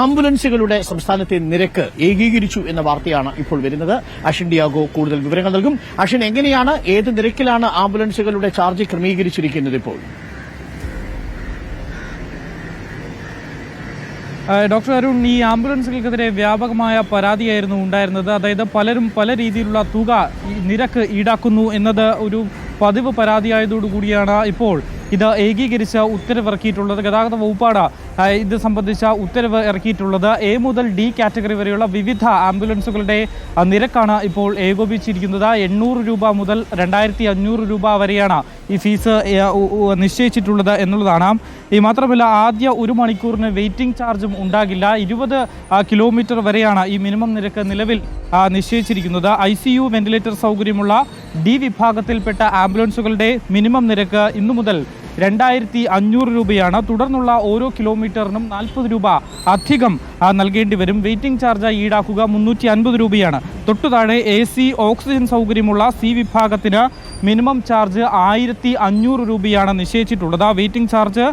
ആംബുലൻസുകളുടെ സംസ്ഥാനത്തെ നിരക്ക് ഏകീകരിച്ചു എന്ന വാർത്തയാണ് ഇപ്പോൾ വരുന്നത്. അഷിൻ ഡിയാഗോ കൂടുതൽ വിവരങ്ങൾ നൽകും. അഷിൻ, എങ്ങനെയാണ്, ഏത് നിരക്കിലാണ് ആംബുലൻസുകളുടെ ചാർജ് ക്രമീകരിച്ചിരിക്കുന്നത് ഇപ്പോൾ? ഡോക്ടർ അരുൺ, ഈ ആംബുലൻസുകൾക്കെതിരെ വ്യാപകമായ പരാതിയായിരുന്നു ഉണ്ടായിരുന്നത്. അതായത് പലരും പല രീതിയിലുള്ള തുക നിരക്ക് ഈടാക്കുന്നു എന്നത് ഒരു പതിവ് പരാതിയായതോടുകൂടിയാണ് ഇപ്പോൾ ഇത് ഏകീകരിച്ച് ഉത്തരവിറക്കിയിട്ടുള്ളത്. ഗതാഗത വകുപ്പാണ് ഇത് സംബന്ധിച്ച ഉത്തരവ് ഇറക്കിയിട്ടുള്ളത്. എ മുതൽ ഡി കാറ്റഗറി വരെയുള്ള വിവിധ ആംബുലൻസുകളുടെ നിരക്കാണ് ഇപ്പോൾ ഏകോപിച്ചിരിക്കുന്നത്. 800 രൂപ മുതൽ 2500 രൂപ വരെയാണ് ഈ ഫീസ് നിശ്ചയിച്ചിട്ടുള്ളത് എന്നുള്ളതാണ്. ഈ മാത്രമല്ല, ആദ്യ 1 മണിക്കൂറിന് വെയിറ്റിംഗ് ചാർജും ഉണ്ടാകില്ല. 20 കിലോമീറ്റർ വരെയാണ് ഈ മിനിമം നിരക്ക് നിലവിൽ നിശ്ചയിച്ചിരിക്കുന്നത്. ICU വെന്റിലേറ്റർ സൗകര്യമുള്ള ഡി വിഭാഗത്തിൽപ്പെട്ട ആംബുലൻസുകളുടെ മിനിമം നിരക്ക് ഇന്നു മുതൽ 2500 രൂപയാണ്. തുടർന്നുള്ള ഓരോ കിലോമീറ്ററിനും 40 രൂപ അധികം നൽകേണ്ടി വരും. വെയിറ്റിംഗ് ചാർജ് ഈടാക്കുക 350 രൂപയാണ്. തൊട്ടുതാഴെ AC ഓക്സിജൻ സൗകര്യമുള്ള C വിഭാഗത്തിന് മിനിമം ചാർജ് 1500 രൂപയാണ് നിശ്ചയിച്ചിട്ടുള്ളത്. വെയിറ്റിംഗ് ചാർജ്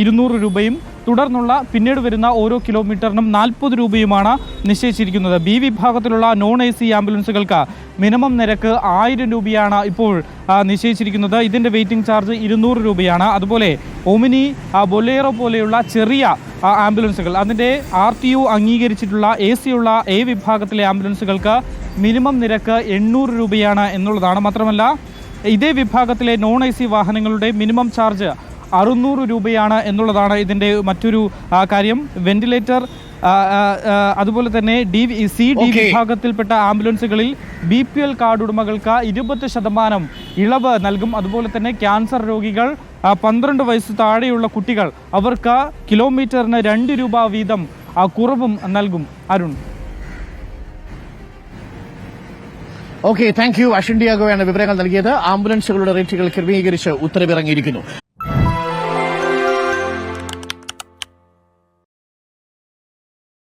200 രൂപയും തുടർന്നുള്ള പിന്നീട് വരുന്ന ഓരോ കിലോമീറ്ററിനും 40 രൂപയുമാണ് നിശ്ചയിച്ചിരിക്കുന്നത്. B വിഭാഗത്തിലുള്ള നോൺ AC ആംബുലൻസുകൾക്ക് മിനിമം നിരക്ക് 1000 രൂപയാണ് ഇപ്പോൾ നിശ്ചയിച്ചിരിക്കുന്നത്. ഇതിൻ്റെ വെയിറ്റിംഗ് ചാർജ് 200 രൂപയാണ്. അതുപോലെ ഒമിനി, ബൊലേറോ പോലെയുള്ള ചെറിയ ആംബുലൻസുകൾ, അതിൻ്റെ RTO അംഗീകരിച്ചിട്ടുള്ള AC ഉള്ള A വിഭാഗത്തിലെ ആംബുലൻസുകൾക്ക് മിനിമം നിരക്ക് 800 രൂപയാണ് എന്നുള്ളതാണ്. മാത്രമല്ല, ഇതേ വിഭാഗത്തിലെ നോൺ AC വാഹനങ്ങളുടെ മിനിമം ചാർജ് 600 രൂപയാണ് എന്നുള്ളതാണ് ഇതിൻ്റെ മറ്റൊരു കാര്യം. വെന്റിലേറ്റർ അതുപോലെ തന്നെ C D വിഭാഗത്തിൽപ്പെട്ട ആംബുലൻസുകളിൽ BPL കാർഡ് ഉടമകൾക്ക് 20% ഇളവ് നൽകും. അതുപോലെ തന്നെ ക്യാൻസർ രോഗികൾ, 12 വയസ്സ് താഴെയുള്ള കുട്ടികൾ, അവർക്ക് കിലോമീറ്ററിന് 2 രൂപ വീതം കുറവും നൽകും. Arun. Okay, thank you. Ashin ഡിയാഗോയാണ് വിവരങ്ങൾ നൽകിയത്. ആംബുലൻസുകളുടെ റേറ്റുകൾ ക്രമീകരിച്ച് ഉത്തരവിറങ്ങിയിരിക്കുന്നു.